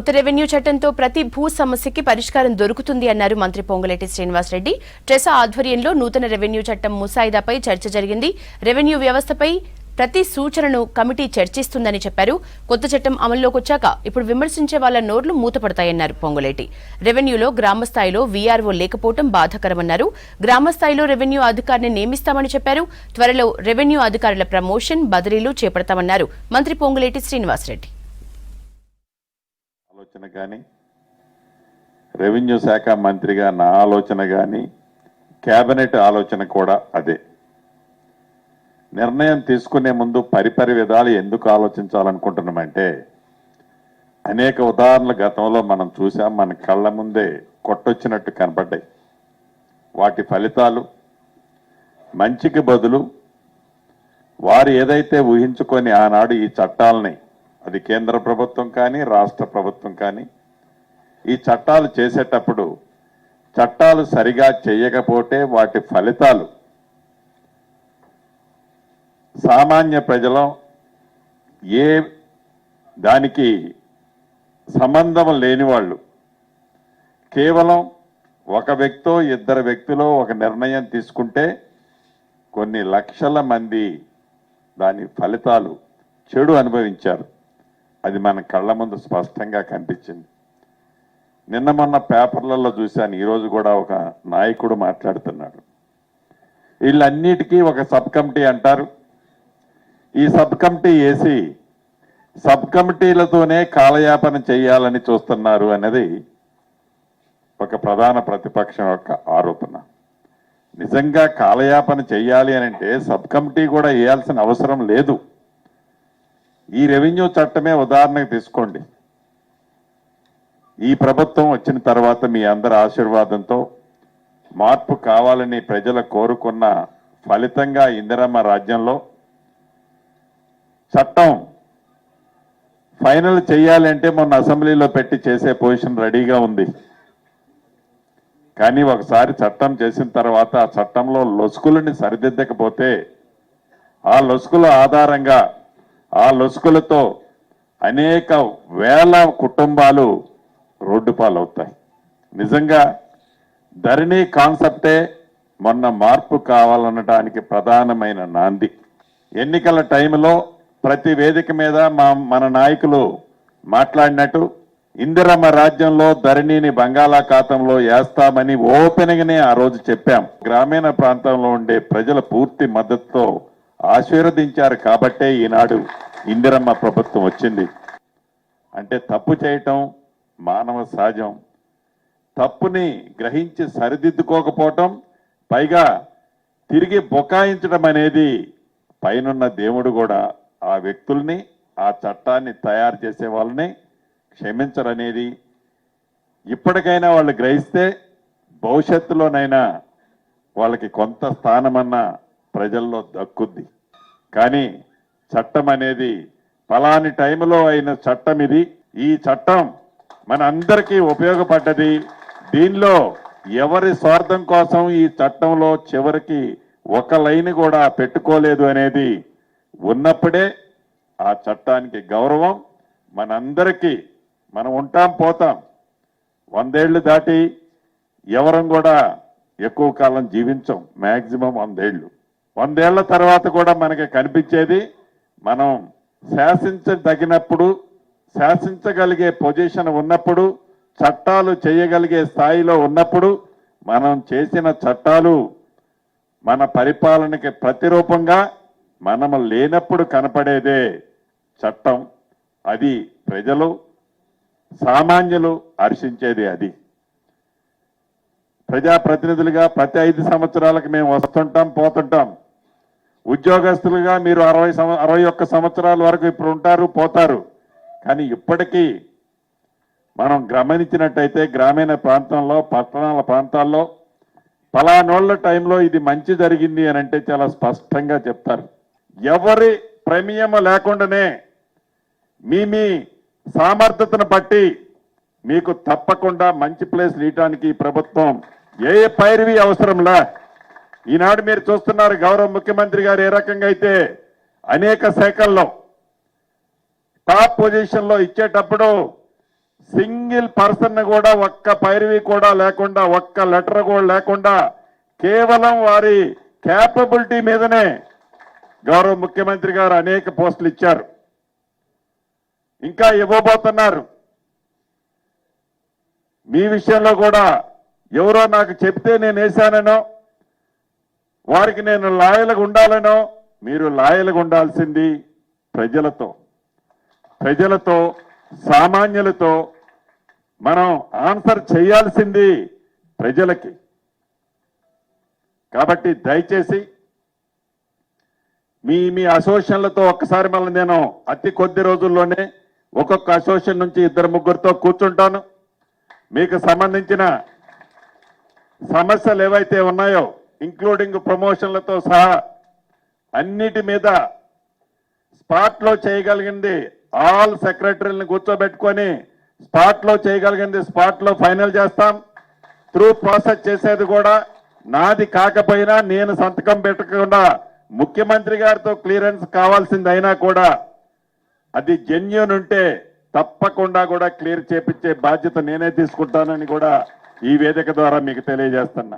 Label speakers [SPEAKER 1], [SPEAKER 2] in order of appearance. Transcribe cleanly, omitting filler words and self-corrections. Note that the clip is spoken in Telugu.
[SPEAKER 1] కొత్త రెవెన్యూ చట్టంతో ప్రతి భూ సమస్యకి పరిష్కారం దొరుకుతుంది అన్నారు మంత్రి పొంగులేటి శ్రీనివాసరెడ్డి. ట్రెసా ఆధ్వర్యంలో నూతన రెవెన్యూ చట్టం ముసాయిదాపై చర్చ జరిగింది. రెవెన్యూ వ్యవస్థపై ప్రతి సూచనను కమిటీ చర్చిస్తుందని చెప్పారు. కొత్త చట్టం అమల్లోకి వచ్చాక ఇప్పుడు విమర్శించే వాళ్ల నోర్లు మూతపడతాయన్నారు పొంగులేటి. రెవెన్యూలో గ్రామస్థాయిలో వీఆర్ఓ లేకపోవడం బాధాకరమన్నారు. గ్రామస్థాయిలో రెవెన్యూ అధికారిని నియమిస్తామని చెప్పారు. త్వరలో రెవెన్యూ అధికారుల ప్రమోషన్, బదిలీలు చేపడతామన్నారు మంత్రి పొంగులేటి శ్రీనివాసరెడ్డి.
[SPEAKER 2] ఆలోచన కానీ రెవెన్యూ శాఖ మంత్రిగా నా ఆలోచన కానీ కేబినెట్ ఆలోచన కూడా అదే. నిర్ణయం తీసుకునే ముందు పరిపరి విధాలు ఎందుకు ఆలోచించాలనుకుంటున్నామంటే అనేక ఉదాహరణలు గతంలో మనం చూసాం, మన కళ్ళ ముందే కొట్టొచ్చినట్టు కనపడ్డాయి. వాటి ఫలితాలు మంచికి బదులు వారు ఏదైతే ఊహించుకొని ఆనాడు ఈ చట్టాలని, అది కేంద్ర ప్రభుత్వం కానీ రాష్ట్ర ప్రభుత్వం కానీ, ఈ చట్టాలు చేసేటప్పుడు చట్టాలు సరిగా చేయకపోతే వాటి ఫలితాలు సామాన్య ప్రజలు ఏ దానికి సంబంధం లేని వాళ్ళు కేవలం ఒక వ్యక్తో ఇద్దరు వ్యక్తులు ఒక నిర్ణయం తీసుకుంటే కొన్ని లక్షల మంది దాని ఫలితాలు చెడు అనుభవించారు. అది మన కళ్ళ ముందు స్పష్టంగా కనిపించింది. నిన్న మొన్న పేపర్లలో చూశాను, ఈరోజు కూడా ఒక నాయకుడు మాట్లాడుతున్నాడు. వీళ్ళన్నిటికీ ఒక సబ్ కమిటీ అంటారు. ఈ సబ్ కమిటీ వేసి సబ్ కమిటీలతోనే కాలయాపన చేయాలని చూస్తున్నారు అనేది ఒక ప్రధాన ప్రతిపక్షం యొక్క ఆరోపణ. నిజంగా కాలయాపన చేయాలి అని అంటే సబ్ కమిటీ కూడా వేయాల్సిన అవసరం లేదు. ఈ రెవెన్యూ చట్టమే ఉదాహరణకు తీసుకోండి. ఈ ప్రభుత్వం వచ్చిన తర్వాత మీ అందరి ఆశీర్వాదంతో మార్పు కావాలని ప్రజలు కోరుకున్న ఫలితంగా ఇందిరమ్మ రాజ్యంలో చట్టం ఫైనల్ చేయాలంటే మొన్న అసెంబ్లీలో పెట్టి చేసే పొజిషన్ రెడీగా ఉంది. కానీ ఒకసారి చట్టం చేసిన తర్వాత ఆ చట్టంలో లొసుకులని సరిదిద్దకపోతే ఆ లొసుకుల ఆధారంగా ఆ లొసుకులతో అనేక వేల కుటుంబాలు రోడ్డు పాలవుతాయి. నిజంగా ధరణి కాన్సెప్టే మొన్న మార్పు కావాలనడానికి ప్రధానమైన నాంది. ఎన్నికల టైంలో ప్రతి వేదిక మీద మన నాయకులు మాట్లాడినట్టు ఇందిరమ్మ రాజ్యంలో ధరణిని బంగాళాఖాతంలో వేస్తామని ఓపెన్గానే ఆ రోజు చెప్పాం. గ్రామీణ ప్రాంతంలో ఉండే ప్రజల పూర్తి మద్దతుతో ఆశీర్వదించారు కాబట్టే ఈనాడు ఇందిరమ్మ ప్రభుత్వం వచ్చింది. అంటే తప్పు చేయటం మానవ సహజం. తప్పుని గ్రహించి సరిదిద్దుకోకపోవటం, పైగా తిరిగి బొకాయించడం అనేది పైనున్న దేవుడు కూడా ఆ వ్యక్తుల్ని, ఆ చట్టాన్ని తయారు చేసే వాళ్ళని క్షమించరనేది ఇప్పటికైనా వాళ్ళు గ్రహిస్తే భవిష్యత్తులోనైనా వాళ్ళకి కొంత స్థానమన్నా ప్రజల్లో దక్కుద్ది. కానీ చట్టం అనేది ఫలాని టైంలో అయిన చట్టం ఇది. ఈ చట్టం మన అందరికీ ఉపయోగపడ్డది. దీనిలో ఎవరి స్వార్థం కోసం ఈ చట్టంలో చివరికి ఒక లైన్ కూడా పెట్టుకోలేదు అనేది ఉన్నప్పుడే ఆ చట్టానికి గౌరవం. మనందరికీ మనం ఉంటాం పోతాం. 100 ఏళ్లు దాటి ఎవరం కూడా ఎక్కువ కాలం జీవించం, మ్యాక్సిమం 100 ఏళ్ళు. 100 ఏళ్ల తర్వాత కూడా మనకి కనిపించేది మనం శాసించదగినప్పుడు, శాసించగలిగే పొజిషన్ ఉన్నప్పుడు, చట్టాలు చేయగలిగే స్థాయిలో ఉన్నప్పుడు మనం చేసిన చట్టాలు మన పరిపాలనకి ప్రతిరూపంగా మనము లేనప్పుడు కనపడేదే చట్టం. అది ప్రజలు సామాన్యులు హర్షించేది. అది ప్రజాప్రతినిధులుగా ప్రతి 5 సంవత్సరాలకు మేము వస్తుంటాం పోతుంటాం. ఉద్యోగస్తులుగా మీరు 61 సంవత్సరాల వరకు ఇప్పుడు ఉంటారు పోతారు. కానీ ఇప్పటికీ మనం గమనించినట్టయితే గ్రామీణ ప్రాంతంలో, పట్టణాల ప్రాంతాల్లో ఫలానోళ్ల టైంలో ఇది మంచి జరిగింది అని అంటే చాలా స్పష్టంగా చెప్తారు. ఎవరి ప్రమేయం లేకుండానే మీ సామర్థ్యతను బట్టి మీకు తప్పకుండా మంచి ప్లేస్ ఇవ్వడానికి ప్రభుత్వం ఏ పైరువి అవసరంలా. ఈనాడు మీరు చూస్తున్నారు గౌరవ ముఖ్యమంత్రి గారు ఏ రకంగా అయితే అనేక శాఖల్లో టాప్ పొజిషన్ లో ఇచ్చేటప్పుడు సింగిల్ పర్సన్ కూడా ఒక్క పైరవి కూడా లేకుండా ఒక్క లెటర్ కూడా లేకుండా కేవలం వారి క్యాపబిలిటీ మీదనే గౌరవ ముఖ్యమంత్రి గారు అనేక పోస్టులు ఇచ్చారు, ఇంకా ఇవ్వబోతున్నారు. మీ విషయంలో కూడా ఎవరో నాకు చెప్తే నేను వేశాననో వారికి నేను లాయలుగా ఉండాలనో, మీరు లాయలుగా ఉండాల్సింది ప్రజలతో సామాన్యులతో మనం ఆన్సర్ చేయాల్సింది ప్రజలకి. కాబట్టి దయచేసి మీ అసోసియేషన్లతో ఒక్కసారి మళ్ళీ నేను అతి కొద్ది రోజుల్లోనే ఒక్కొక్క అసోసియేషన్ నుంచి 2-3తో కూర్చుంటాను. మీకు సంబంధించిన సమస్యలు ఏవైతే ఉన్నాయో ఇంక్లూడింగ్ ప్రమోషన్లతో సహా అన్నిటి మీద స్పాట్లో చేయగలిగింది ఆల్ సెక్రటరీలను కూర్చోబెట్టుకొని స్పాట్లో చేయగలిగింది స్పాట్లో ఫైనల్ చేస్తాం. త్రూ ప్రాసెస్ చేసేది కూడా నాది కాకపోయినా నేను సంతకం పెట్టకుండా ముఖ్యమంత్రి గారితో క్లియరెన్స్ కావాల్సింది అయినా కూడా అది జెన్యూన్ ఉంటే తప్పకుండా కూడా క్లియర్ చేపించే బాధ్యత నేనే తీసుకుంటానని కూడా ఈ వేదిక ద్వారా మీకు తెలియజేస్తున్నా.